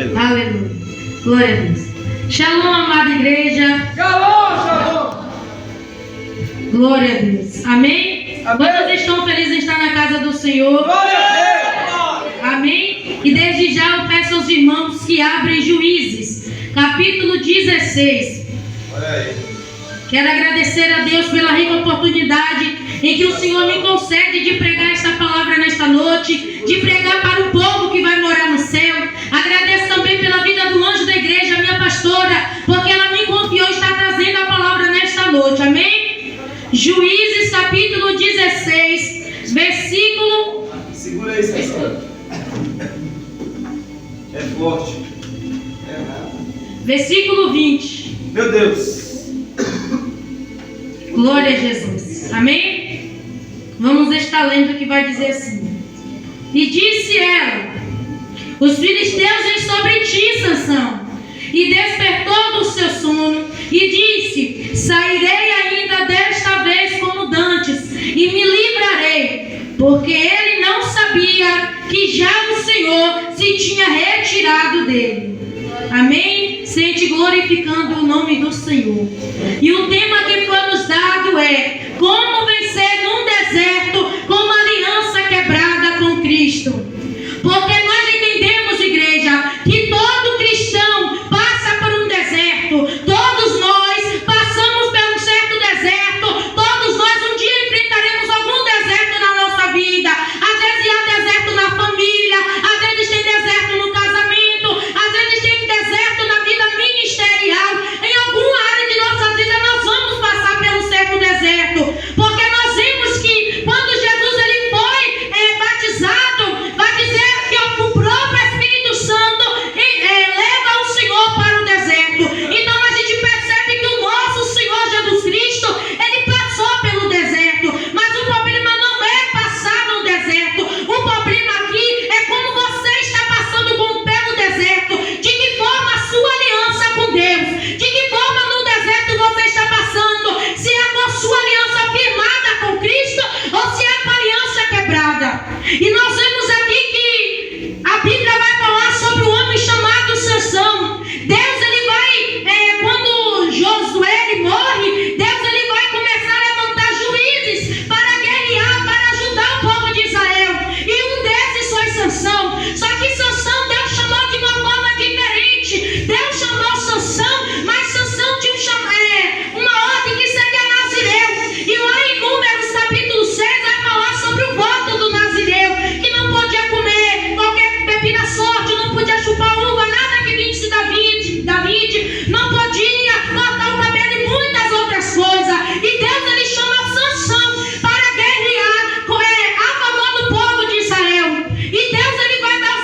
Aleluia. Aleluia. Glória a Deus. Shalom, amada igreja. Shalom, shalom. Glória a Deus. Amém? Amém. Quantos estão felizes em estar na casa do Senhor? Glória a Deus. Amém? E desde já eu peço aos irmãos que abrem Juízes, capítulo 16. Olha aí. Quero agradecer a Deus pela rica oportunidade em que o Senhor me concede de pregar esta palavra nesta noite, de pregar para o povo que vai morar no céu. Agradeço também pela vida do anjo da igreja, minha pastora, porque ela me confiou estar trazendo a palavra nesta noite. Amém? Juízes capítulo 16, versículo... Segura aí, César. É forte. Versículo 20. Meu Deus. Glória a Jesus. Amém? Vamos estar lendo que vai dizer assim. E disse ela: os filisteus vêm sobre ti, Sansão. E despertou do seu sono e disse: sairei ainda desta vez como dantes e me livrarei. Porque ele não sabia que já o Senhor se tinha retirado dele. Amém? Sente glorificando o nome do Senhor. E o tema que foi nos dado é: como vencer num deserto com uma aliança quebrada com Cristo. Porque nós entendemos, igreja, que todo cristão passa por um deserto. Todos nós passamos por um certo deserto. Todos nós um dia enfrentaremos algum deserto na nossa vida. Às vezes há deserto na família, às vezes tem deserto no casamento, às vezes tem deserto na vida ministerial. Em alguma área de nossa vida nós vamos passar pelo certo deserto. Porque nós vimos que quando Jesus ele foi batizado, vai dizer que o próprio Espírito Santo leva o Senhor para o deserto. Então a gente percebe que o nosso Senhor Jesus Cristo, ele passou pelo deserto. Mas o problema não é passar no deserto. O problema aqui é como você está passando pelo deserto. De que forma a sua aliança com Deus? De que forma no deserto você está passando? Se é com a sua aliança firmada com Cristo ou se é com a aliança quebrada? E nós vemos aqui que a Bíblia vai falar sobre um homem chamado Sansão. Deus ele vai, quando Josué ele morre, Deus ele vai começar a levantar juízes para guerrear, para ajudar o povo de Israel. E um desses foi Sansão. Só que Sansão Deus chamou de uma forma diferente. Deus chamou Sansão, mas Sansão tinha uma ordem que seria Nazireu. E lá em Números capítulo 6 vai falar sobre o voto do Nazireu, que não podia comer qualquer bebida forte, não podia chupar uva, nada que vinsse da vide, não podia cortar o cabelo e muitas outras coisas. E Deus ele chama Sansão para guerrear a favor do povo de Israel. E Deus ele vai dar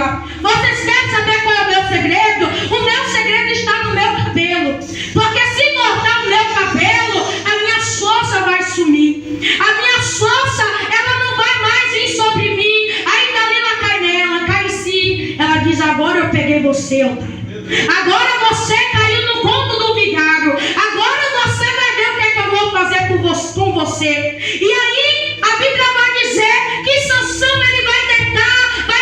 ela. Vocês querem saber qual é o meu segredo? O meu segredo está no meu cabelo. Porque se cortar o meu cabelo, a minha força vai sumir. A minha força, ela não vai mais vir sobre mim. Aí Dalila cai nela, cai em si. Ela diz: agora eu peguei você, otário. Agora você caiu no conto do vigário. Agora você vai ver o que é que eu vou fazer com você. E aí a Bíblia vai dizer que Sansão, ele vai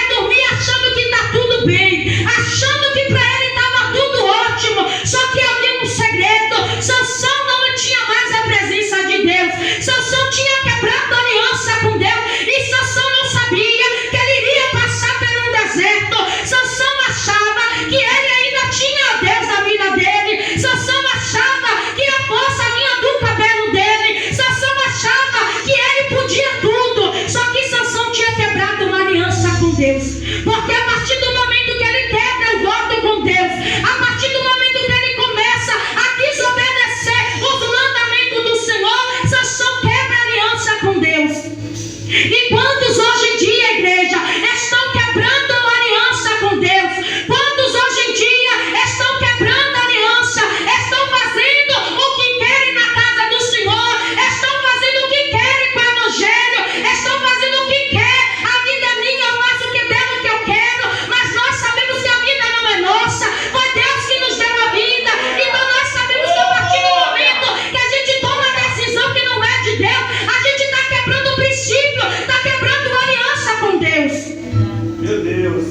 dormir achando que está tudo bem, achando que para ele estava tudo ótimo. Só que havia um segredo. Sansão não tinha mais a presença de Deus. Sansão tinha quebrado a aliança com Deus. E Sansão não sabia que ele iria passar por um deserto. Sansão achava que ele ainda tinha Deus na vida dele. Sansão achava que a força vinha do cabelo dele. Sansão achava que ele podia tudo. Só que Sansão tinha quebrado uma aliança com Deus. Porque a partir do momento que ele quebra o voto com Deus, a partir do momento que ele começa a desobedecer os mandamentos do Senhor, Sansão quebra a aliança com Deus. E quantos hoje em dia, igreja, estão quebrando a aliança com Deus? Quantos hoje em dia estão quebrando a aliança? Estão fazendo o que querem na casa do Senhor? Estão fazendo o que querem com o Evangelho? Estão fazendo o que quer? A vida é minha, eu faço o que devo, o que eu quero. Mas nós sabemos que a vida não é nossa. Foi Deus que nos deu a vida. Então nós sabemos que a partir do momento que a gente toma a decisão que não é de Deus, a gente está quebrando o princípio, está quebrando a aliança com Deus. Meu Deus.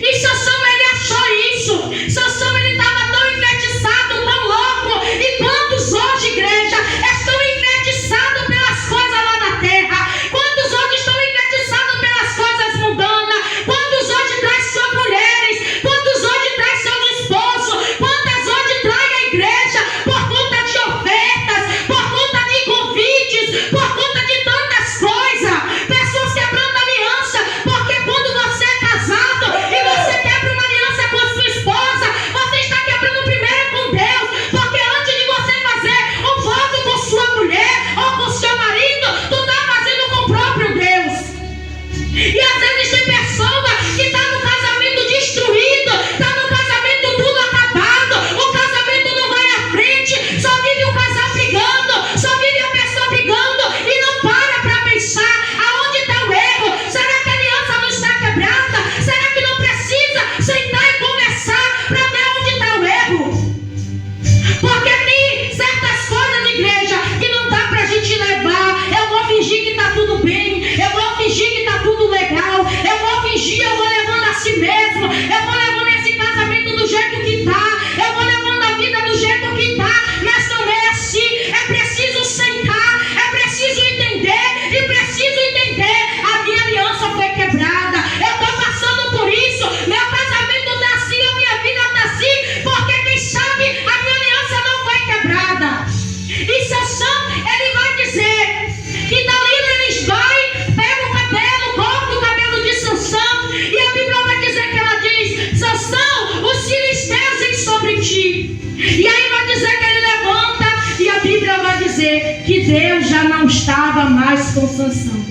E Sansão, ele achou isso. Sansão, ele estava tão enfeitiçado, tão louco. E quantos hoje, igreja, estão enfeitiçados pelas coisas lá da terra? Quantos hoje estão enfeitiçados pelas coisas mundanas? Quantos hoje traz suas mulheres? Quantos hoje traz seus esposos? Quantas hoje trai a igreja por conta de ofertas, por conta de convites, por conta de tantas coisas? Pessoas quebrando aliança, porque quando você é casado e você quebra uma aliança com a sua esposa, você está quebrando primeiro com Deus. Porque antes de você fazer um voto com sua mulher ou com seu marido, tu está fazendo com o próprio Deus. E às vezes tem pessoa que está no casamento destruído, está no casamento tudo acabado, o casamento não vai à frente, só vive o casal brigando, só vive a pessoa brigando e não para pensar aonde está o erro. Será que a aliança não está quebrada? Será que não precisa sentar e conversar para ver onde está o erro? Porque tem certas coisas, igreja, que não dá para a gente levar. Eu vou fingir que está tudo bem, eu vou fingir que está tudo legal, eu vou fingir, eu vou levando a si mesmo, eu vou levando esse casamento do jeito que está, eu vou levando a vida do jeito que está. Mas não é assim. É preciso sentar, é preciso entender, e preciso entender: a minha aliança foi quebrada, eu estou passando por isso, meu casamento está assim, a minha vida está assim, porque quem sabe a minha aliança não foi quebrada. E Sansão, ele vai dizer que Dalila, eles vai, pega o cabelo, corta o cabelo de Sansão, e a Bíblia vai dizer que ela diz: Sansão, os filisteus vêm sobre ti. E aí vai dizer que ele levanta, e a Bíblia vai dizer que Deus já não estava mais com Sansão.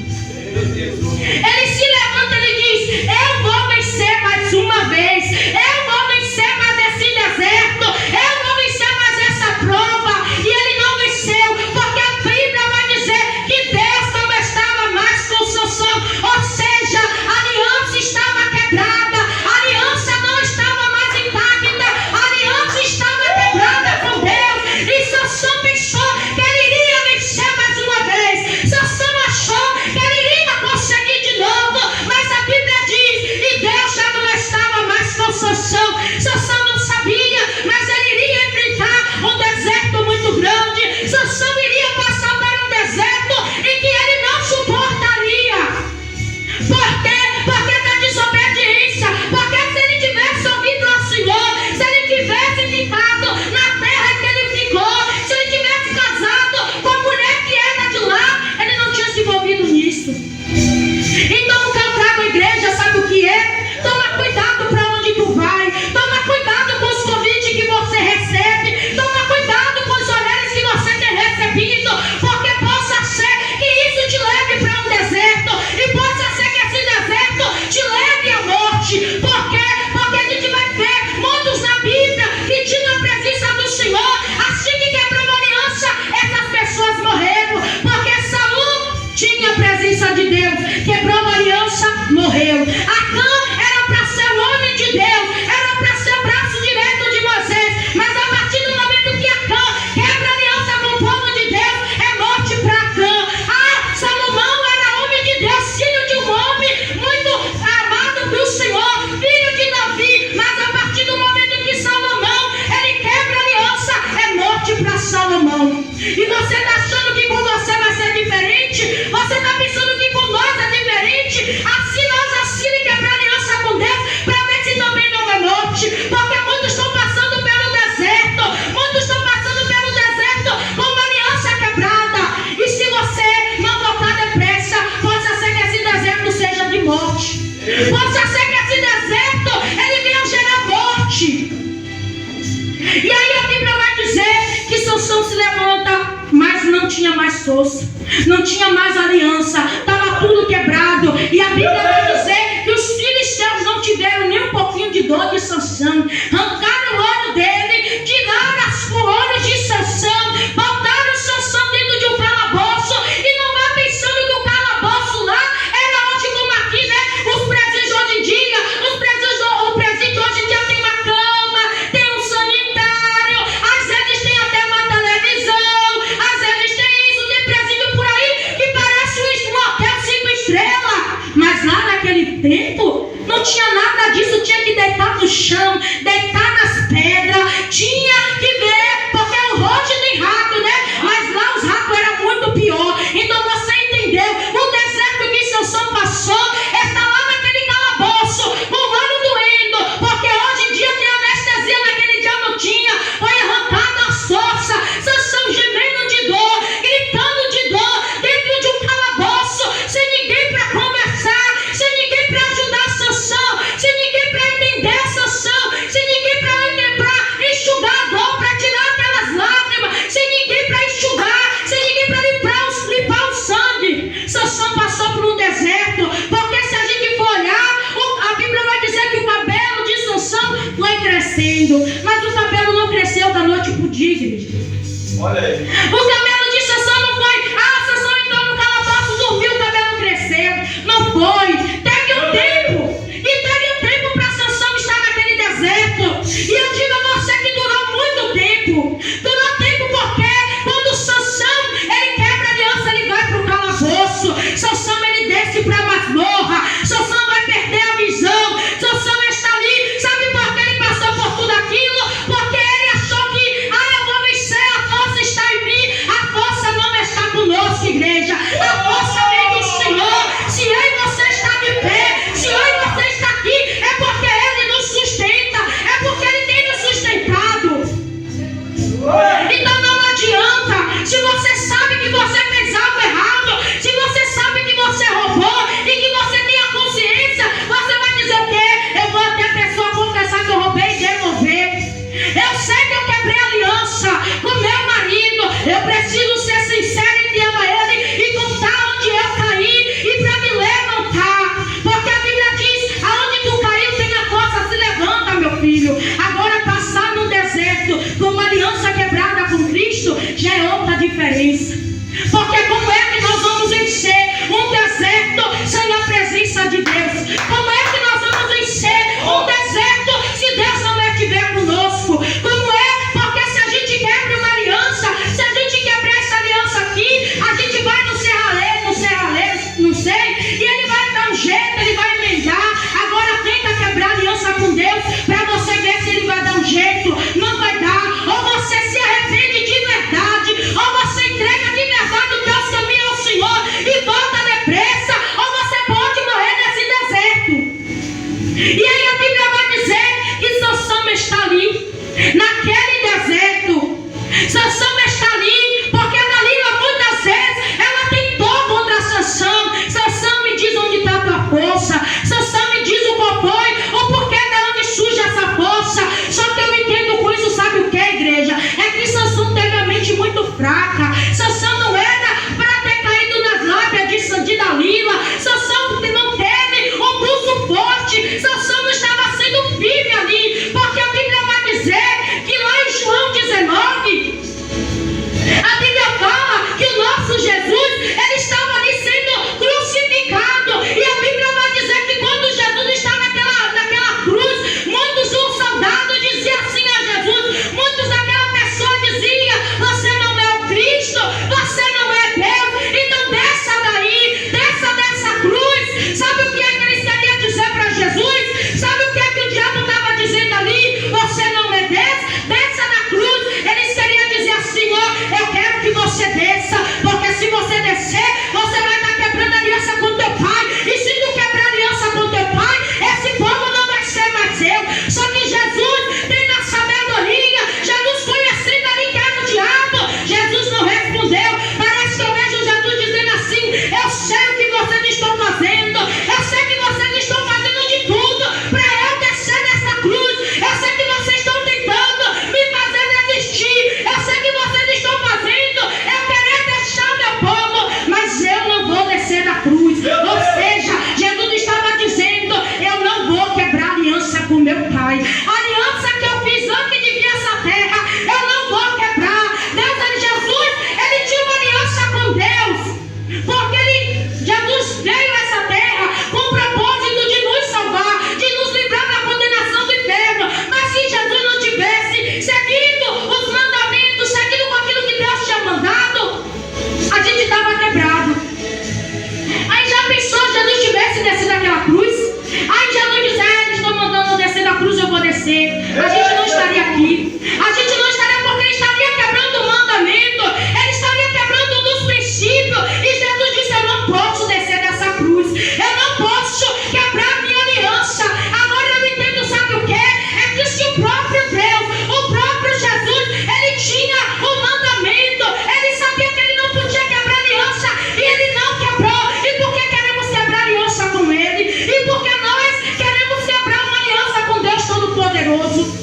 Ele se levanta e ele diz: eu vou vencer mais uma vez, eu vou vencer mais esse deserto, eu vou vencer mais essa prova. E ele não venceu, porque a Bíblia vai dizer que Deus não estava mais com Sansão. Ou seja, a aliança estava quebrada, a aliança não estava mais intacta, a aliança estava quebrada com Deus. E Sansão pensou que ele iria vencer mais uma vez. Sansão achou que ele iria conseguir de novo, mas a Bíblia diz morreu. Acã era para ser o homem de Deus, era para ser o braço direito de Moisés, mas a partir do momento que Acã quebra a aliança com o povo de Deus, é morte para Acã. Salomão era homem de Deus, filho de um homem muito amado pelo Senhor, filho de Davi, mas a partir do momento que Salomão ele quebra a aliança, é morte para Salomão. E você está achando que com você vai ser diferente? Você está pensando que com nós é diferente? Assim nós assim quebrar a aliança com Deus, para ver se também não é morte. Porque muitos estão passando pelo deserto, muitos estão passando pelo deserto com uma aliança quebrada. E se você não voltar depressa, possa ser que esse deserto seja de morte. Possa ser que esse deserto ele venha gerar morte. E aí a Bíblia vai dizer que Sansão se levanta, mas não tinha mais força, não tinha mais aliança, estava tudo quebrado. E a Bíblia vai dizer que os filisteus não tiveram nem um pouquinho de dor de Sansão. Arrancaram o olho dele, tiraram o olho de Sansão, botaram Sansão dentro de um calabouço. E não vá pensando que o calabouço lá era onde, como aqui, né? Os presídios hoje em dia, o presídio hoje em dia tem uma cama, tem um sanitário, às vezes tem até uma televisão, às vezes tem isso, tem presídio por aí que parece um hotel 5 estrelas. Mas lá naquele tempo não tinha nada disso, tinha que deitar no chão, deitar nas pedras, tinha que ver, porque hoje tem rato, né? Mas lá os ratos eram muito pior. Então você entendeu? O deserto que Sansão passou está lá naquele calabouço, com o olho doendo, porque hoje em dia tem anestesia, naquele dia não tinha. Foi arrancada a força, Sansão gemendo de dor, gritando de dor, dentro de um calabouço, sem ninguém para conversar, sem ninguém para ajudar Sansão, sem ninguém para entender Sansão, sem ninguém para enxugar a dor, para tirar aquelas lágrimas, sem ninguém para enxugar, sem ninguém para limpar o sangue. Sansão passou por um deserto, porque se a gente for olhar, a Bíblia vai dizer que o cabelo de Sansão foi crescendo, mas o cabelo não cresceu da noite para o dia, igreja. Olha aí. O cabelo de Sansão não foi, Sansão entrou no calabouço, dormiu, o cabelo cresceu. Não foi. Teve um tempo. E teve um tempo para Sansão estar naquele deserto. E eu digo a você que durou muito tempo. Durou tempo porque quando Sansão ele quebra a aliança, ele vai para o calabouço. Sansão ele desce para a masmorra. Sansão vai perder a visão. Sansão está ali. Sabe por que ele passou por tudo aquilo? Porque ele achou que eu vou vencer, a força está em mim. A força não está conosco, igreja. A força vem do Senhor. Se eu e você está de pé, se eu e você está aqui, é porque Ele nos sustenta, é porque Ele tem nos sustentado. Então não adianta, se você sabe que você fez algo errado, se você sabe que você roubou e que você tem a consciência, você vai dizer o quê? Eu vou até a pessoa confessar que eu roubei e devolver. Eu sei que eu quebrei a aliança com meu marido, eu preciso ser sincero e fiel a Ele e contar onde eu caí e para me levantar. Porque a Bíblia diz, aonde tu caiu tem a força, se levanta, meu filho. Agora passar no deserto com uma aliança quebrada com Cristo já é outra diferença. Porque como é que nós vamos vencer um deserto sem a presença de Deus? Como é que nós vamos vencer um deserto se Deus não estiver conosco? Como é? Porque se a gente quebra uma aliança, se a gente quebrar essa aliança aqui, a gente vai no serralheiro, não sei, e ele vai dar um jeito, ele vai emendar. Agora tenta quebrar a aliança com Deus para você ver se ele vai dar um jeito. Não vai dar. Ou você se arrepende de verdade, ou você entrega de verdade o teu caminho ao Senhor e volta depressa, ou você pode morrer nesse deserto. pudesse descer daquela cruz. Aí Jesus diz, eles estão mandando eu descer da cruz, eu vou descer. A gente não estaria aqui. A gente não estaria porque ele estaria quebrando o mandamento. Ele estaria quebrando um dos princípios. E Jesus disse, eu não posso descer dessa cruz. Eu não posso quebrar a minha aliança. Agora eu entendo, sabe o que? É que se o próprio Deus, o próprio Jesus, ele tinha o mandamento. Ele sabia que ele não podia quebrar aliança. E ele não quebrou. E por que queremos quebrar aliança com ele? E por que nós queremos quebrar uma aliança com Deus Todo-Poderoso?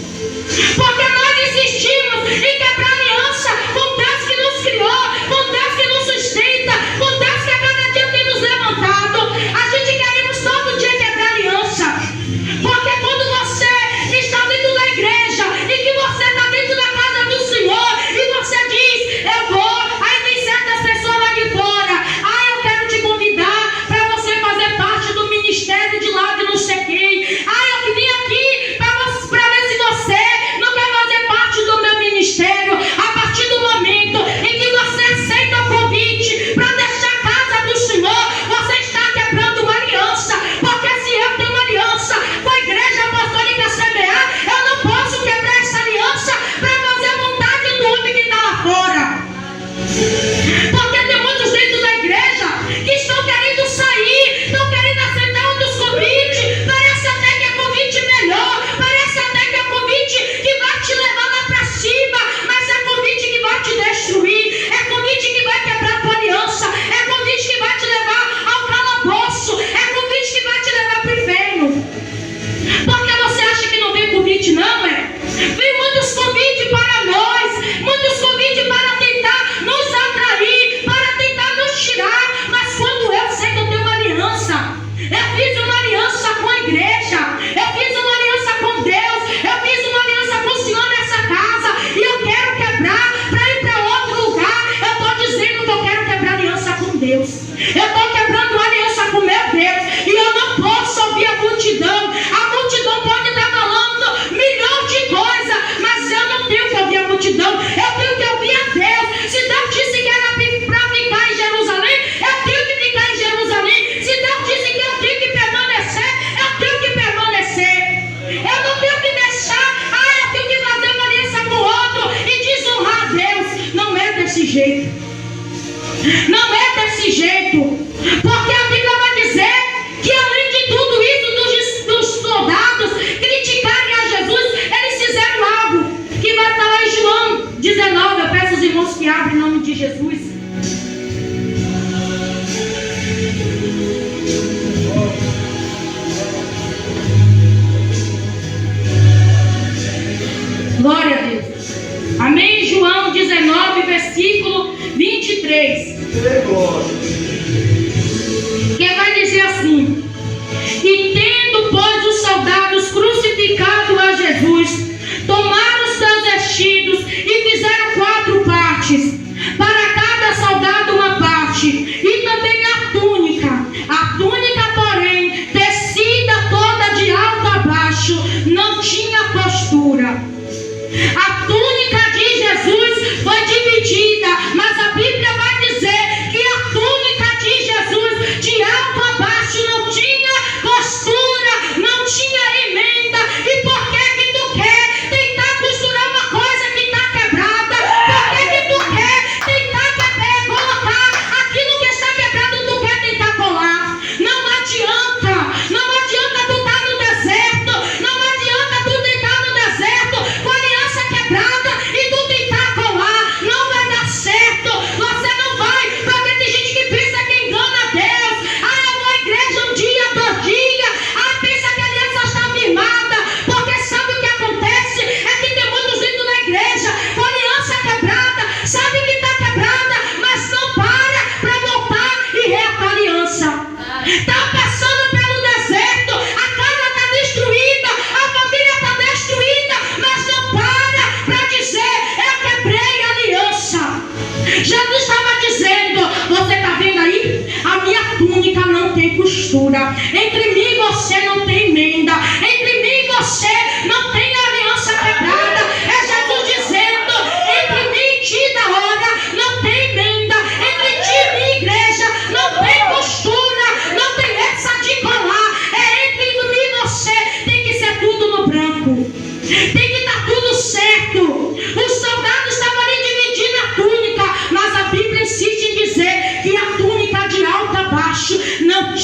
Porque nós insistimos em quebrar aliança com Deus que nos criou, com Deus que nos sustenta, com Deus que a cada dia tem nos levantado. A gente queremos todo dia quebrar aliança. Porque quando você está dentro da igreja e que você está dentro da casa do Senhor e você diz, eu vou, aí tem certas pessoas lá de fora, eu quero te convidar para você fazer parte do ministério de lá de não sei quem. Eu vim aqui para ver se você não quer fazer parte do meu ministério. A partir do momento em que você aceita o convite para deixar a casa do Senhor, você está quebrando uma aliança. Porque se eu tenho uma aliança com a Igreja Apostólica CBA, eu não posso quebrar essa aliança para fazer a vontade do homem que está lá fora. Porque tem muitos dentro da igreja que estão querendo sair, estão querendo aceitar outros convites. Parece até que é convite melhor, parece até que é convite que vai te levar lá para cima, mas é convite que vai te destruir, é convite que vai quebrar a tua aliança, é convite que vai te levar ao calabouço, é convite que vai te levar para o inferno. Porque você acha que não vem convite, não é? Vem muitos convites para nós, muitos convites para tentar nos atrair, para tentar nos tirar. Mas quando eu sei que eu tenho uma aliança, eu fiz uma aliança com a igreja, eu fiz uma aliança com Deus, eu fiz uma aliança com o Senhor nessa casa, e eu quero quebrar para ir para outro lugar. Eu estou dizendo que eu quero quebrar aliança com Deus. Eu estou quebrando uma aliança com meu Deus, e eu não posso ouvir a multidão. A multidão pode estar falando milhões de coisas, mas eu não tenho que ouvir a multidão. Eu tenho que ouvir a Deus. Se Deus disse que era para ficar em Jerusalém, eu tenho que ficar em Jerusalém. Se Deus disse que eu tenho que permanecer, eu tenho que permanecer. Eu não tenho que deixar, eu tenho que fazer uma aliança com o outro e desonrar a Deus. Não é desse jeito. Não é desse jeito. Porque a Bíblia vai dizer que além de tudo isso, dos soldados criticarem a Jesus, eles fizeram algo que vai estar lá em João 19. Eu peço aos irmãos que abrem em nome de Jesus. Glória a Deus. Amém. João 19, versículo 23. Que vai dizer assim: e tendo, pois, os soldados crucificado a Jesus, tomaram os seus vestidos e fizeram 4 partes, para cada soldado uma parte, e também a túnica. A túnica, porém, tecida toda de alto a baixo, não tinha costura. A túnica de Jesus foi dividida, mas a Bíblia vai dizer que a túnica de Jesus, de alto a baixo, não tinha costura.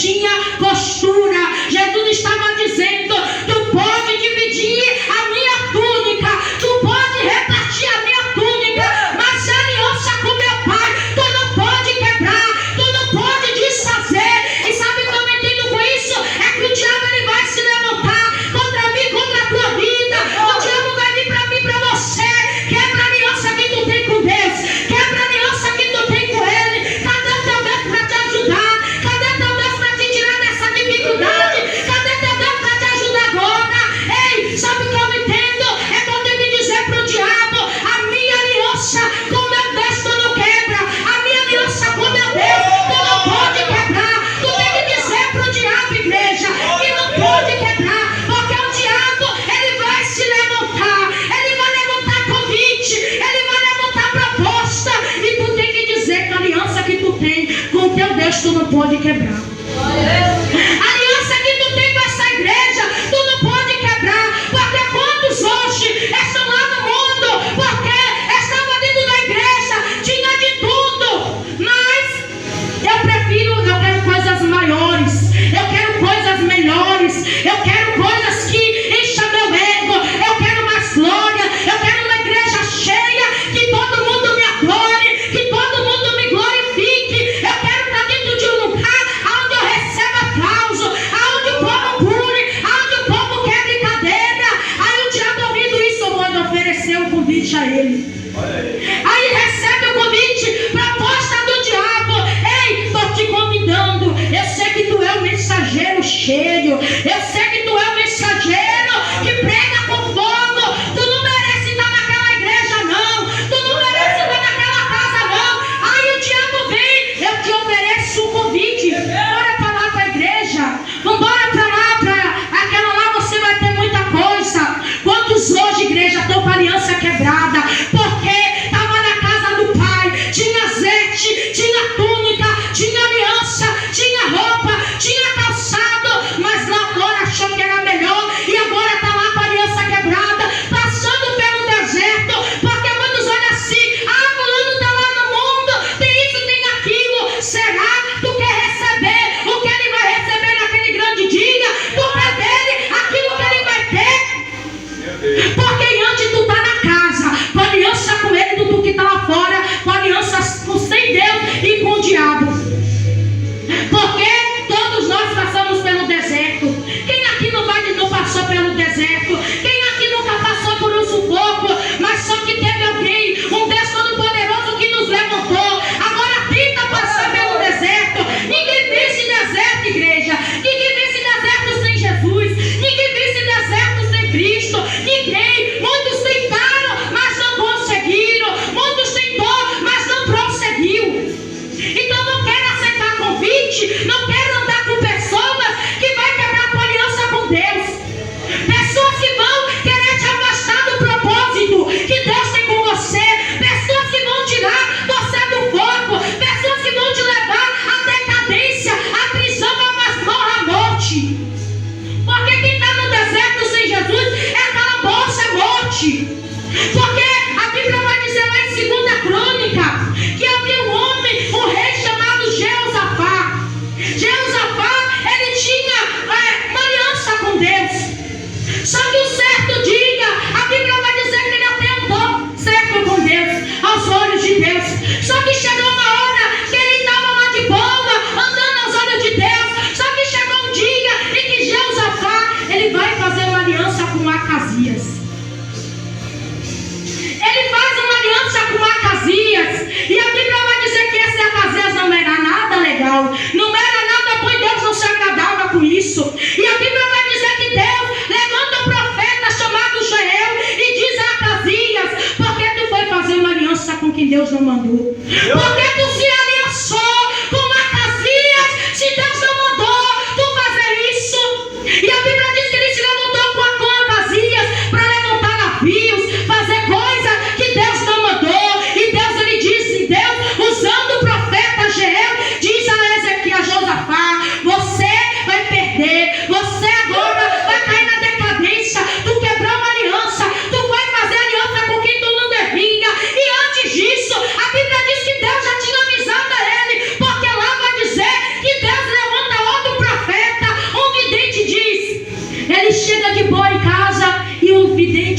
tinha postura. Jesus estava dizendo: tu pode dividir a minha túnica, tu pode repartir a minha túnica, mas a aliança com meu Pai tu não pode quebrar, tu não pode desfazer. E sabe o que eu entendo com isso? É que o diabo ele vai se levantar contra mim, contra a tua vida. O diabo vai vir para mim, para você. Quebra a aliança que tu tem com Deus, quebra a aliança que tu tem com Ele. Cadê teu Deus para te ajudar? Cadê teu Deus para te tirar dessa dificuldade? Cadê teu Deus para te ajudar agora? Ei, sabe o que eu entendo? É que eu tenho que dizer para o diabo: a minha aliança com meu Deus tu não quebra, a minha aliança com meu Deus tu não pode quebrar. Tu tem que dizer para o diabo, igreja, que não pode quebrar, porque o diabo ele vai se levantar, ele vai levantar convite, ele vai levantar proposta, e tu tem que dizer que a aliança que tu tem com teu Deus tu não pode quebrar. A aliança que tu tem com essa igreja tu não pode quebrar, porque quantos hoje estão lá no mundo porque estavam dentro da igreja, tinha de tudo, mas eu quero coisas maiores, eu quero coisas melhores, eu quero coisas que enchem meu ego, eu quero mais glória, eu quero uma igreja cheia, que todo mundo me adore, que todo mundo me glorifique. Eu quero estar dentro de um lugar onde eu recebo aplauso, onde o povo pule, onde o povo quebre cadeira. Aí o diabo, ouvindo isso, pode oferecer um convite a ele. Aí recebe o convite, proposta do diabo: ei, estou te convidando, eu sei que tu é um mensageiro cheio, eu sei que tu é um mensageiro que prega com fogo, tu não merece estar naquela igreja não, tu não merece estar naquela casa não. Aí o diabo vem: eu te ofereço um convite, bora para lá para a igreja, vambora para lá, para aquela lá você vai ter muita coisa. Quantos hoje, igreja, estão com a aliança quebrada, porque estava na casa do Pai, tinha azeite, tinha túnica, tinha aliança, tinha roupa, tinha calçado, mas lá fora achou que era melhor, e agora está lá com a aliança quebrada, passando pelo deserto, porque muitos olham assim: ah, fulano está lá no mundo, tem isso, tem aquilo. Será? Tu quer receber o que ele vai receber naquele grande dia? Tu quer dele aquilo que ele vai ter? Porque antes tu tá na casa com aliança com ele, do tu que tá lá fora com aliança sem Deus e com o diabo. Porque todos nós passamos pelo deserto. Quem aqui não passou pelo deserto? Quem aqui nunca passou por um sufoco? Mas só que teve alguém, um Deus todo-poderoso que nos levantou. Agora tenta passar pelo deserto. Ninguém vê esse deserto, igreja. Ninguém vê esse deserto sem Jesus. Ninguém vê esse deserto sem Cristo. Ninguém. Muitos tentaram, mas não conseguiram. Muitos tentou, mas não prosseguiu. Então não quero aceitar convite, não quero andar com pessoas que vai quebrar tua aliança com Deus. Pessoas que vão querer te afastar do propósito que Deus tem com você. Pessoas que vão tirar você do foco. Pessoas que vão te levar à decadência, à prisão, à masmorra, à morte. Porque quem está no deserto sem Jesus é aquela bolsa, é morte. Porque a Bíblia vai dizer lá em 2 Crônica que havia um homem, um rei chamado Jeosafá.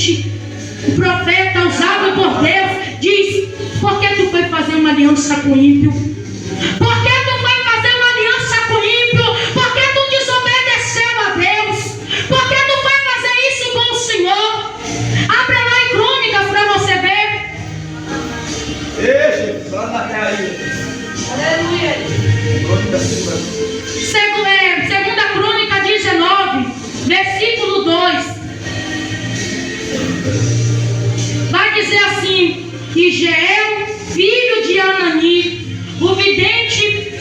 vidente, o profeta usado por Deus, diz: por que tu foi fazer uma aliança com o ímpio? Por que tu foi fazer uma aliança com o ímpio? Por que tu desobedeceu a Deus? Por que tu foi fazer isso com o Senhor? Abra lá em Crônicas para você ver. Ei, só na caída. Aleluia. Segunda Crônica 19, versículo 2. Vai dizer assim: e Jeiel, filho de Anani, o vidente,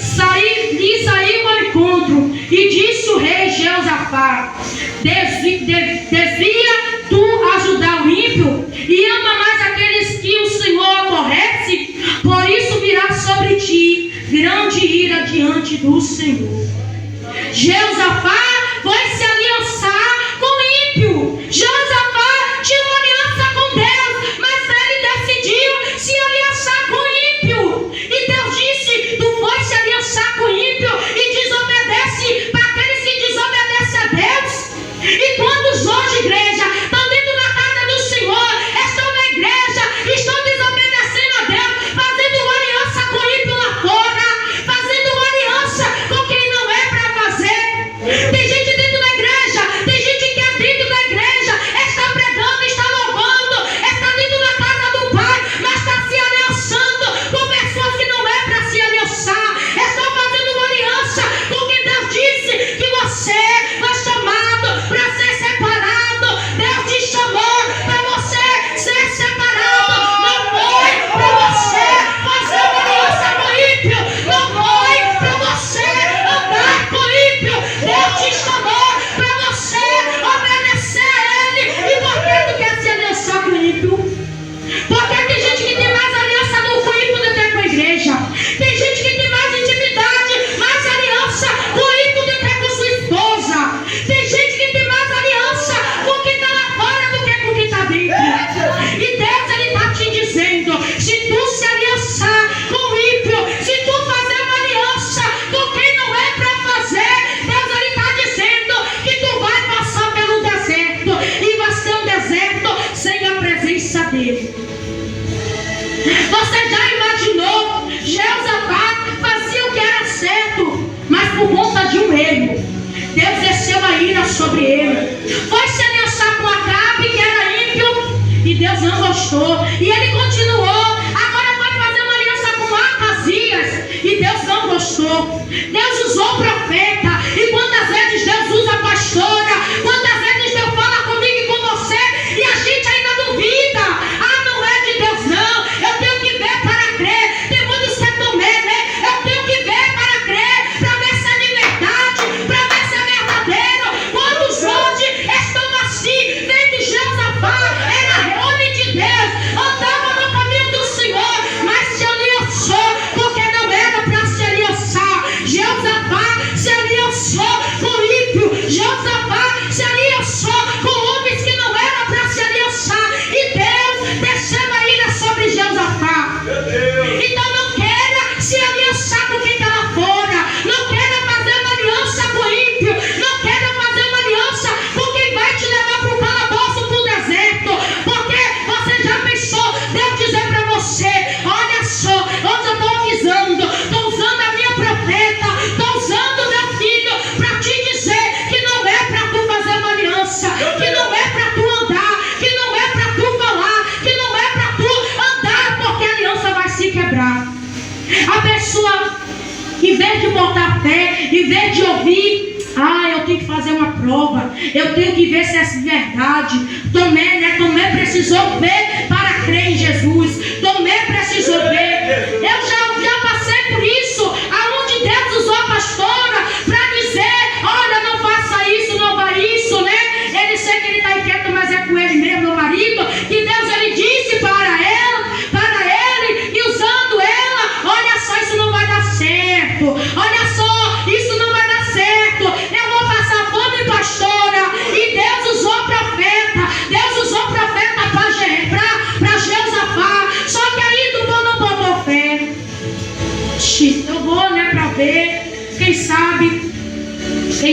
lhe saiu ao encontro, e disse o rei Jeosafá: desvia tu ajudar o ímpio, e ama mais aqueles que o Senhor aborrece, por isso virá sobre ti grande ira diante do Senhor. Jeosafá foi se aliançar com o ímpio. Jeosafá tinha uma aliança com Deus, mas ele decidiu se aliançar com o ímpio. E Deus disse: tu foi se aliançar com o ímpio e desobedece para aqueles que desobedecem a Deus. E quantos hoje, igreja, estão dentro da casa do Senhor, estão na igreja, estão desobedecendo a Deus, fazendo uma aliança com o ímpio lá fora, fazendo uma aliança com quem não é para fazer. Tem gente dentro da igreja, tem gente que é dentro da igreja, está pregando, está louvando, está dentro da casa do Pai, mas está se aliançando com pessoas que não é para se aliançar. Estão fazendo uma aliança com quem Deus disse que você foi chamado para ser separado. Deus te chamou para você ser separado. Não foi para você fazer uma aliança com o ímpio, não foi para você andar com o ímpio. Deus te chamou para você obedecer a Ele. E por que tu quer se aliançar com o ímpio? Porque tem gente que tem mais aliança com o ímpio do que com a igreja. Tem gente que tem mais intimidade, mais aliança com o ímpio do que com sua esposa. Tem gente que tem mais aliança com quem está lá fora do que com quem está dentro. E Deus, Ele está te dizendo: se tu se aliançar com o ímpio, se tu fazer uma aliança com quem não é para fazer, Deus, Ele está dizendo que tu vai passar pelo deserto, e vai ser um deserto sem a presença dEle. Você já imaginou? Jeosafá fazia o que era certo, mas por conta de um erro, Deus desceu a ira sobre ele. Foi se aliançar com Acabe, que era ímpio, e Deus não gostou. E ele continuou. Agora vai fazer uma aliança com Acasias, e Deus não gostou. Deus usou o profeta. E quantas vezes Deus usa a pastora? Quantas vezes Deus fala comigo e com você, e a gente ainda duvida? Ah, não é de Deus não. Eu tenho que ver para crer. Tem muitos que é Tomé, né? Eu tenho que ver para crer, para ver se é de verdade, para ver se é verdadeiro. Quantos hoje estão assim, vendo Jeosafá? Era homem de Deus, andava no caminho do Senhor, mas se aliançou porque não era para se aliançar. Jeosafá se aliançou com o ímpio. Jeosafá se aliançou com homens que não era para se aliançar. E Deus desceu a ira sobre Jeosafá. Meu Deus. Então não queira se aliançar com quem está lá fora. Não queira fazer uma aliança com o ímpio. Não queira fazer uma aliança com quem vai te levar para o calabouço, para o deserto. Porque você já pensou Deus dizer para você: olha só, hoje eu estou avisando, estou usando a minha profeta, estou usando o meu filho para te dizer que não é para tu fazer uma aliança, que não é para tu andar, que não é para tu falar, que não é para tu andar, porque a aliança vai se quebrar. A pessoa, em vez de botar fé, em vez de ouvir: eu tenho que fazer uma prova, eu tenho que ver se é verdade. Tomé precisou ver para crer em Jesus. Tomé precisou ver. Eu já passei por isso, aonde Deus usou a pastora para dizer: olha, não faça isso, não vá isso, né? Ele sei que ele está inquieto, mas é com ele mesmo, meu marido. Que Deus, Ele disse para ele, e usando ela: olha só, isso não vai dar certo. Olha só, isso não vai dar certo. Eu vou passar fome, pastora. E Deus usou o profeta. Deus usou o profeta para Jeosafá. Só que aí tu não botou fé. Eu vou, né, para ver. Quem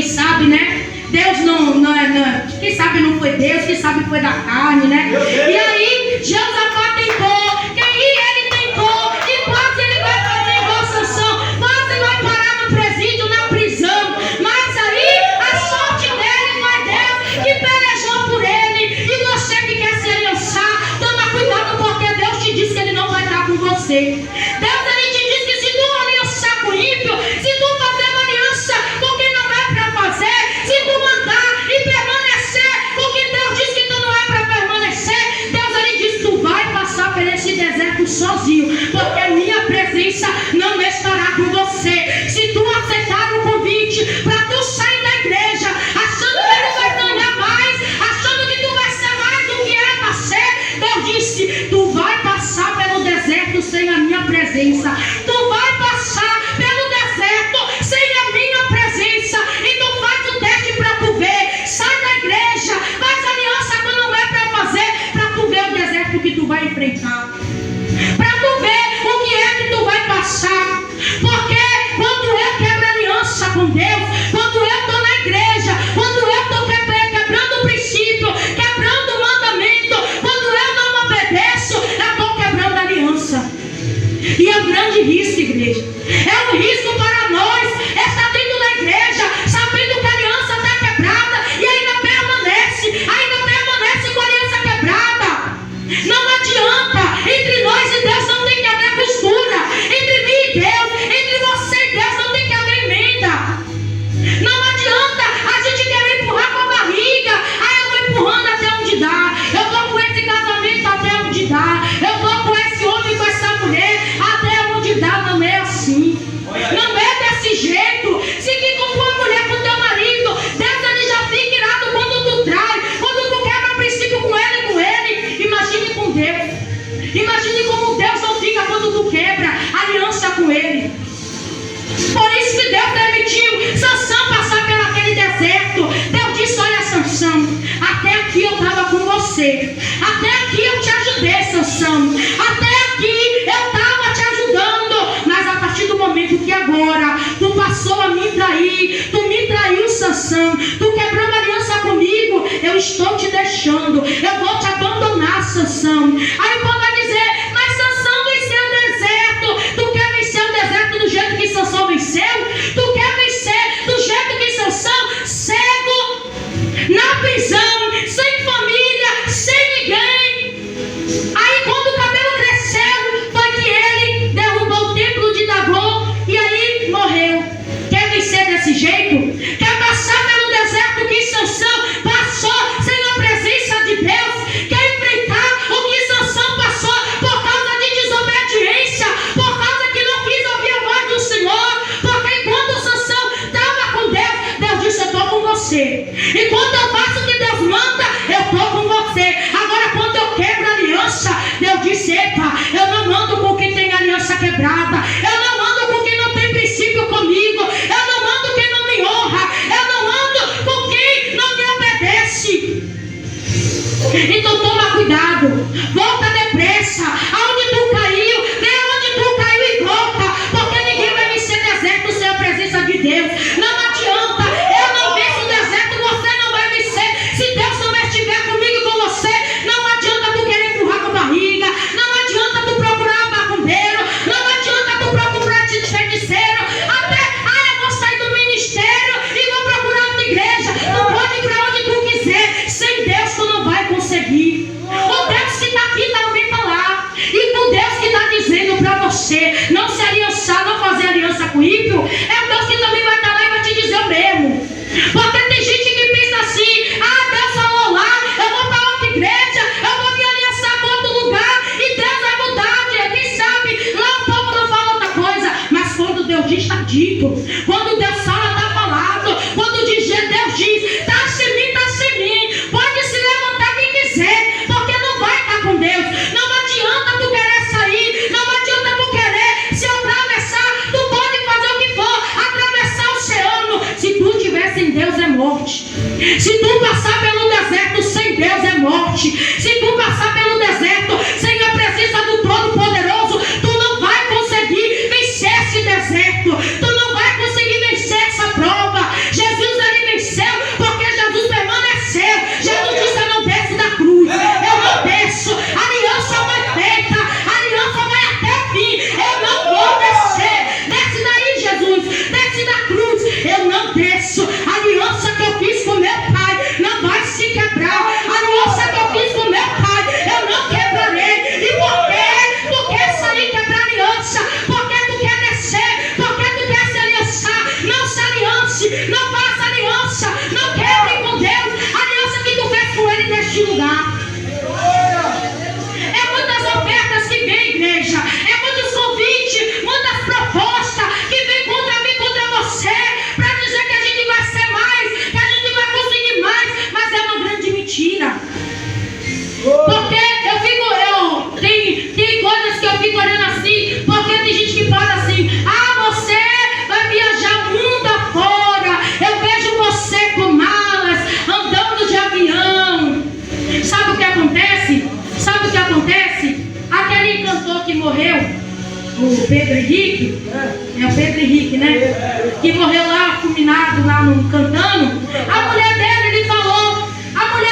sabe, né? Deus não é. Quem sabe não foi Deus, quem sabe foi da carne, né? E aí, Josafá tentou, que aí ele tentou, e quase ele vai fazer igual Sansão, quase vai parar no presídio, na prisão. Mas aí, a sorte dele foi Deus que pelejou por ele. E você que quer se aliançar, toma cuidado, porque Deus te disse que ele não vai estar com você. Deus, ele te disse que se tu aliançar com o ímpio, se tu fazer uma aliança com quem não é para fazer, se tu mandar e permanecer com quem Deus disse que tu não é para permanecer, Deus, ele disse que tu vai passar por esse deserto sozinho, porque a minha presença não estará com você. Se tu aceitar o convite para tu sair da igreja, achando que tu vai ganhar mais, achando que tu vai ser mais do que é para ser, Deus disse, tu vai passar pelo deserto sem a minha presença. Tu vai passar pelo deserto sem a minha presença. E tu faz o teste para tu ver. Sai da igreja, faz aliança quando não é para fazer, para tu ver o deserto que tu vai enfrentar, para tu ver o que é que tu vai passar. Porque quando eu quebro aliança com Deus, quando eu estou na igreja, quando eu estou quebrando o princípio, quebrando o mandamento, quando eu não obedeço, eu estou quebrando a aliança. E é um grande risco, igreja. É um risco para nós estar dentro da igreja, sabendo que a aliança está quebrada e ainda permanece com a aliança quebrada. Não adianta. Entre nós e Deus não tem que haver costura. Entre mim e Deus, entre você e Deus não tem que haver emenda. Não adianta a gente querer empurrar com a barriga. Eu vou empurrando até onde dá. Eu vou com esse casamento até onde dá. Eu vou com esse homem, com essa mulher até onde dá. Não é assim. Não é desse jeito. Se que com tua mulher, com teu marido, Deus, ele já fica irado quando tu trai, quando tu quebra princípio com ele. Imagine com Deus. Imagine como Deus não fica quando tu quebra aliança com ele. Por isso que Deus permitiu Sansão passar pelo aquele deserto. Deus disse, olha Sansão, até aqui eu estava com você, até aqui eu te ajudei, Sansão, até aqui eu estava te ajudando, mas a partir do momento que agora tu passou a me trair, tu me traiu, Sansão, tu quebrou uma aliança comigo, eu estou te deixando, eu vou te abandonar, Sansão. Aí o povo vai dizer, mas Sansão venceu o deserto. Tu quer vencer o deserto do jeito que Sansão venceu? Tu quer vencer do jeito que Sansão, cego, na prisão, sem família, sem ninguém. Aí quando o cabelo cresceu, foi que ele derrubou o templo de Dagon e aí morreu. Quer vencer desse jeito? Quer passar pelo deserto que Sansão passou sem a presença de Deus? Quer enfrentar o que Sansão passou por causa de desobediência, por causa que não quis ouvir a voz do Senhor? Porque enquanto Sansão estava com Deus, Deus disse, eu estou com você. E quando eu faço o que Deus manda, eu estou com você. Agora quando eu quebro a aliança, Deus disse, epa, eu não ando com quem tem aliança quebrada, eu não ando com quem não tem princípio comigo, eu não ando com quem não me honra, eu não ando com quem não me obedece. Então toma cuidado, volta depressa. Aonde tu caiu, vê onde tu caiu e volta, porque ninguém vai vencer deserto sem a presença de Deus. Não adianta, eu não venço o deserto, você não vai vencer. Se Deus não estiver comigo e com você, não adianta tu querer empurrar com a barriga, não adianta tu procurar macumbeiro, não adianta tu procurar feiticeiro, até, eu vou sair do ministério e vou procurar outra igreja. Tu pode ir para onde tu quiser, sem Deus tu não vai conseguir. O Deus que está aqui está ouvindo falar, e o Deus que está dizendo para você não se aliançar, não fazer aliança com o ímpio, é o Deus que também vai estar lá e vai te dizer o mesmo. Porque tem gente que pensa assim, Deus falou lá, eu vou para outra igreja, eu vou me aliançar com outro lugar e Deus vai mudar. Quem sabe lá o povo não fala outra coisa, mas quando Deus diz, está dito. Quando Deus fala, está falado. Quando diz, Deus diz, está em mim, pode se levantar quem quiser, porque não vai estar com Deus. Não adianta tu querer sair, não adianta tu querer se atravessar, tu pode fazer o que for, atravessar o oceano. Se tu estiver sem Deus é morte. Se tu passar pelo deserto sem Deus é morte. Se tu passar pelo deserto sem a presença do Todo-Poderoso, tu não vai conseguir vencer esse deserto, tu não vai conseguir vencer essa prova. Jesus, ele venceu porque Porque tem coisas que eu fico olhando assim, porque tem gente que fala assim, você vai viajar mundo afora, eu vejo você com malas, andando de avião. Sabe o que acontece? Aquele cantor que morreu, o Pedro Henrique, é o Pedro Henrique, né? Que morreu lá, fulminado, lá cantando. A mulher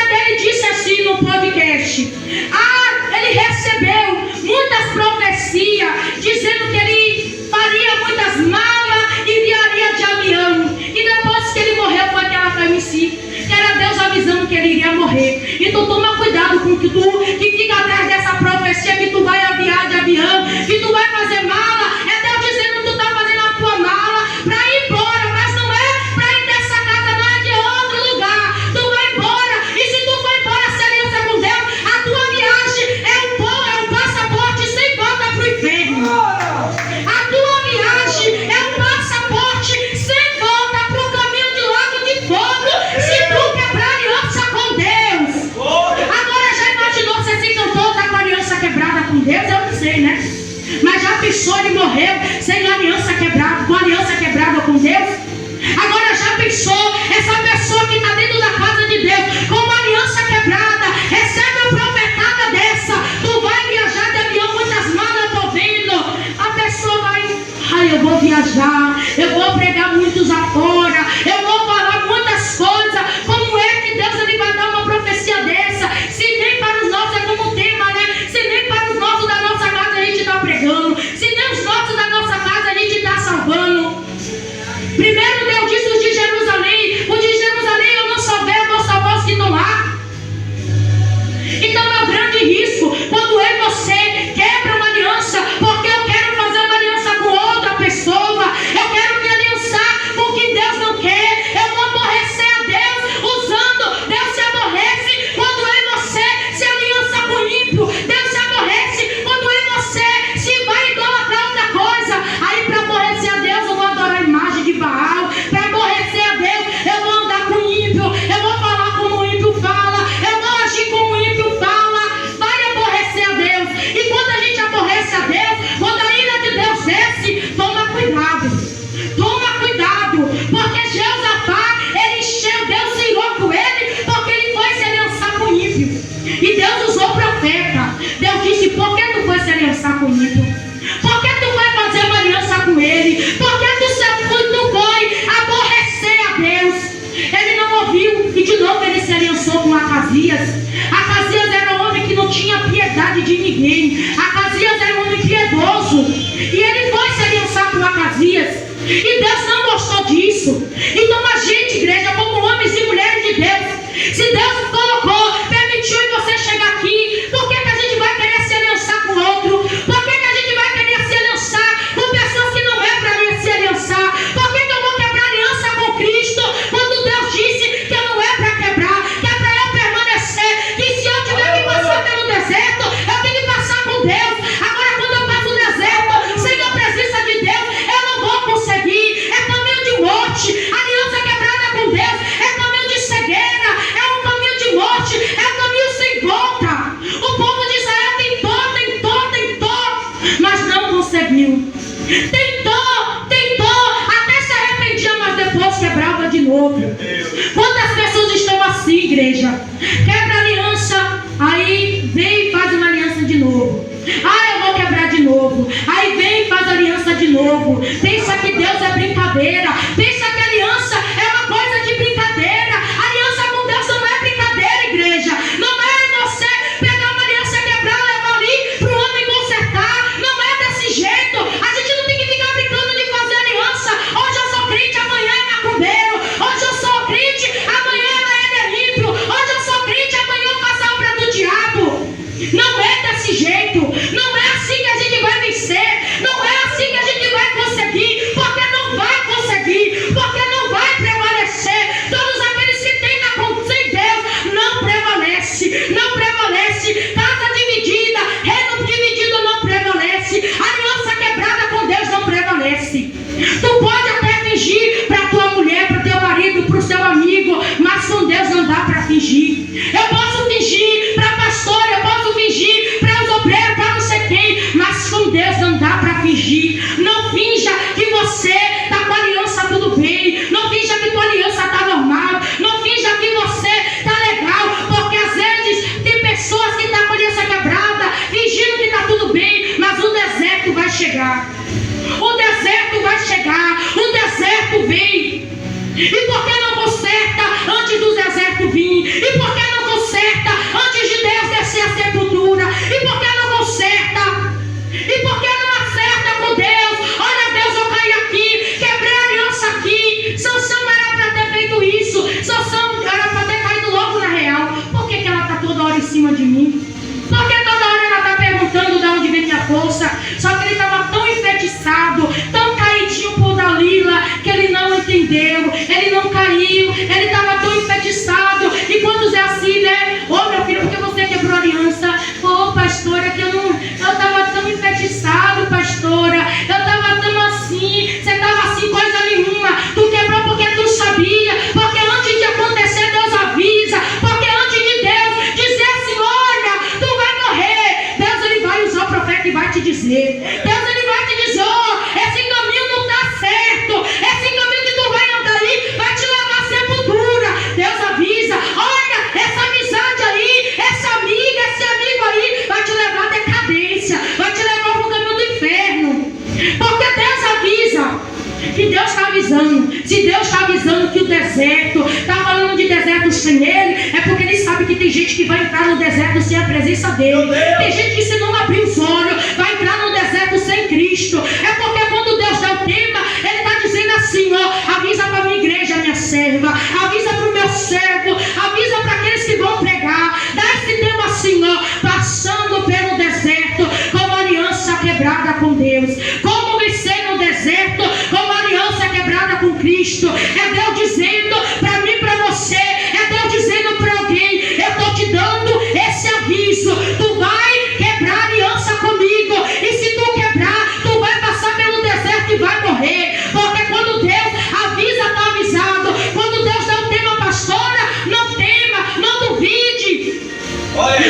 dele disse assim no podcast: ele recebeu muitas profecias, dizendo que ele faria muitas malas e viaria de avião. E depois que ele morreu, foi aquela MC, que era Deus avisando que ele iria morrer. Então toma cuidado com que que fica atrás dessa profecia, que tu vai aviar de avião, que tu vai fazer mala. É Deus dizendo que tu tá fazendo a tua mala para ir embora, mas não é para ir dessa casa, não é de outro lugar. Tu vai embora, e se tu for embora sem aliança com Deus, a tua viagem é um passaporte sem volta pro inferno. A tua viagem é um passaporte sem volta pro caminho de lago de fogo, se tu quebrar aliança com Deus. Agora já imaginou se esse cantor tá com a aliança quebrada com Deus? Eu não sei, né? Mas já pensou, ele morreu sem aliança quebrada, com aliança quebrada com Deus? Agora já pensou, essa pessoa que está dentro da casa de Deus, com uma aliança quebrada, recebe uma profetada dessa, tu vai viajar de avião, muitas malas, eu tô vendo. A pessoa vai, eu vou viajar, eu vou pregar muitos afora, eu vou falar muitas coisas. Como é que Deus ele vai dar uma profecia dessa? Se nem para os nossos, é como tema, né? Se nem para os nossos da nossa casa a gente está pregando, se nem os nossos da nossa casa a gente está salvando. Primeiro Deus disse os de Jerusalém eu não salvei, eu vou salvar os que estão lá. Então é um grande risco quando eu e você quebra uma aliança, porque eu quero fazer uma aliança com outra pessoa, eu quero me aliançar com o que Deus não quer, eu vou aborrecer a Deus usando. Deus se aborrece quando eu e você se aliança com o ímpio. Deus se aborrece quando eu e você se vai idolatrar outra coisa. Aí para aborrecer a Deus eu vou adorar a imagem de Baal, para aborrecer a Deus eu vou andar com o ímpio, eu vou falar como o ímpio fala, eu vou agir como o ímpio fala. Vai aborrecer a Deus. E quando a gente aborrece a Deus, quando a ira de Deus desce, toma cuidado, porque Jeosafá, ele encheu, Deus se irou com ele, porque ele foi se aliançar com o ímpio. E Deus usou o profeta. Deus disse: por que tu foi se aliançar com o ímpio? Por que tu vai fazer uma aliança com ele? Por que tu foi aborrecer a Deus? Ele não ouviu, e de novo ele se aliançou com Acasias. Acasias era um homem que não tinha piedade de ninguém. Acasias era um homem piedoso, e ele foi se aliançar com Acasias. E Deus não gostou disso. Então a gente, igreja, como homens e mulheres de Deus, se Deus colocou, permitiu você chegar aqui, por que a gente vai querer se aliançar com outro? Por que a gente vai querer se aliançar com pessoas que não é para se aliançar? Por que eu vou quebrar aliança com Cristo, quando Deus disse que eu não é para quebrar, que é para eu permanecer, que se eu tiver que passar pelo deserto, eu tenho que passar com Deus. Agora quando eu passo o deserto sem a presença de Deus, eu não vou conseguir. É caminho de morte. Aliança quebrada com Deus é caminho de cegueira, é um caminho de morte, é um caminho sem volta. O povo de Israel tentou, mas não conseguiu. Tentou, até se arrependia, mas depois quebrava de novo. Quantas pessoas estão assim, igreja? Quebra aliança, aí vem e faz uma aliança de novo. Eu vou quebrar de novo. Aí vem e faz aliança de novo. Pensa que Deus é brincadeira. Pensa que aliança é uma coisa de brincadeira. Aliança com Deus não é brincadeira, igreja. Não é você pegar uma aliança, quebrar, levar ali para o homem consertar. Não é desse jeito. A gente não tem que ficar brincando de fazer aliança. Hoje eu sou crente, amanhã é macumbeiro. Hoje eu sou crente, amanhã é ímpio. Hoje eu sou crente, amanhã eu faço a obra do diabo. Não é desse jeito. Não é assim que a gente vai vencer. Não é assim que a gente vai conseguir. Porque não vai conseguir. Porque bem. Não finja que tua aliança está normal. Não finja que você está legal. Porque às vezes tem pessoas que estão com a aliança quebrada, fingindo que está tudo bem, mas o deserto vai chegar. O deserto vai chegar. O deserto vem. E por que não conserta antes do deserto vir? E por que não conserta antes de Deus descer a sepultura? E por que não conserta? E por que não acerta com Deus? Olha, Deus, eu caí aqui, quebrei a aliança aqui. Sansão era para ter feito isso. Sansão era para ter caído logo na real. Por que ela está toda hora em cima de mim? Por que toda hora ela está perguntando de onde vem minha força? Só que ele estava tão enfeitiçado, tão caidinho por Dalila, que ele não entendeu. Ele não caiu, ele estava tão enfeitiçado. E quando é assim, né? Ô meu filho, por que você quebrou a aliança? Ô pastora, que eu estava tão enfeitiçado, pastora. Eu estava tão assim, você estava assim, coisa nenhuma. Tu quebrou porque tu sabia. Porque antes de acontecer, Deus avisa. Porque antes de Deus dizer assim, olha, tu vai morrer, Deus ele vai usar o profeta e vai te dizer. Deus ele vai te dizer, ó, esse caminho não está certo. Esse caminho que tu vai andar aí vai te levar à sepultura. Deus avisa, olha, essa amizade aí, essa amiga, esse amigo aí vai te levar à decadência, vai te levar para o caminho do inferno. Porque Deus avisa. Que Deus está avisando. Se Deus está avisando que o deserto, está falando de deserto sem Ele, é porque Ele sabe que tem gente que vai entrar no deserto sem a presença dEle. Tem gente que, se não abrir os olhos, vai entrar no deserto sem Cristo. É porque quando Deus dá o tema, Ele está dizendo assim, ó, avisa para a minha igreja, minha serva, avisa para o meu servo, avisa para aqueles que vão pregar. Dá esse tema assim, ó, passando pelo deserto, como aliança quebrada com Deus. Como vencer no deserto, como aliança quebrada com Cristo. É Deus dizendo para mim, para você. É Deus dizendo para alguém, eu estou te dando esse aviso. Tu vai quebrar aliança comigo. E se tu quebrar, tu vai passar pelo deserto e vai morrer. Porque quando Deus avisa, está avisado. Quando Deus dá o tema, pastora, não tema, não duvide.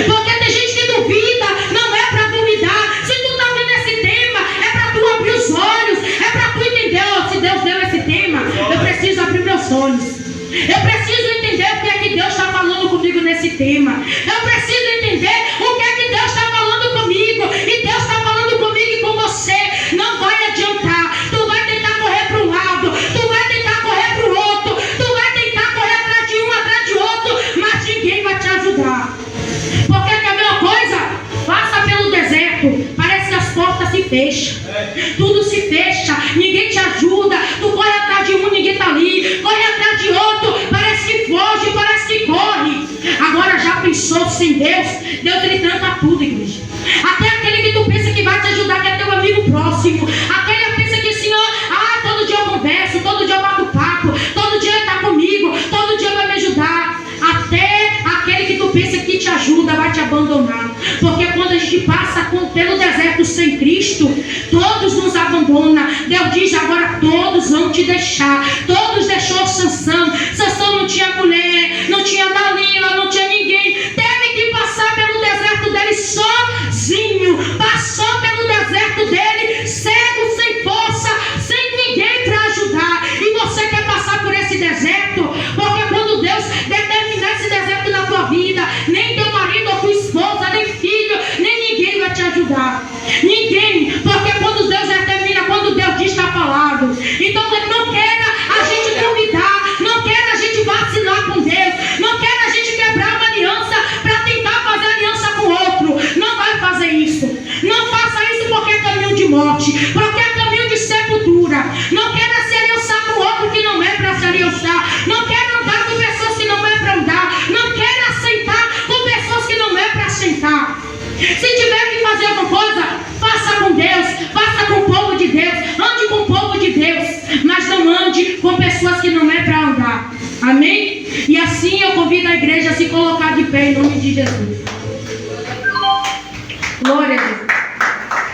Porque tem gente que duvida, não é para duvidar. Se tu está vendo esse tema, é para tu abrir os olhos, é para tu entender, ó, se Deus deu esse tema, eu preciso abrir meus olhos. Eu preciso entender o que é que Deus está falando comigo nesse tema. Eu preciso entender o que é que Deus está falando comigo. E Deus está falando comigo e com você. Não vai adiantar. Tu vai tentar correr para um lado, tu vai tentar correr para o outro, tu vai tentar correr atrás de um, atrás de outro, mas ninguém vai te ajudar. Porque quer ver uma coisa? Passa pelo deserto, parece que as portas se fecham. Tudo se fecha, ninguém te ajuda. Tu corre atrás de um, ninguém está ali. Corre atrás de outro, parece que foge, parece que corre. Agora já pensou sem Deus? Deus ele tranca tudo, igreja. Até aquele que tu pensa que vai te ajudar, que é teu amigo próximo. Aquele que pensa que assim, ó, todo dia eu converso, todo dia eu bato papo, todo dia ele está comigo, todo dia vai me ajudar. Até aquele que tu pensa que te ajuda vai te abandonar. Porque quando a gente passa pelo deserto sem Cristo, todos nos abandonam. Deus diz agora, todos vão te deixar. Todos deixou Sansão. Sansão não tinha mulher, não tinha Dalila, não tinha ninguém. Teve que passar pelo deserto dele sozinho. Passou pelo deserto dele cego, sem força, sem ninguém para ajudar. E você quer passar por esse deserto? Porque quando Deus determinar esse deserto na tua vida, nem teu marido ou tua esposa, nem filho, nem ninguém vai te ajudar. Ninguém. Porque quando Deus determina, quando Deus diz, está falado. Então não queira a gente duvidar, não queira a gente vacilar com Deus, não queira a gente quebrar uma aliança para tentar fazer aliança com outro. Não vai fazer isso. Não faça isso porque é caminho de morte, porque é caminho de sepultura. Não queira se aliançar com outro que não é para se aliançar. Não queira andar com pessoas que não é para andar. Não queira sentar com pessoas que não é para sentar. Se tiver que fazer alguma coisa, faça com Deus, faça com o povo de Deus, ande com o povo de Deus, mas não ande com pessoas que não é para andar. Amém? E assim eu convido a igreja a se colocar de pé em nome de Jesus.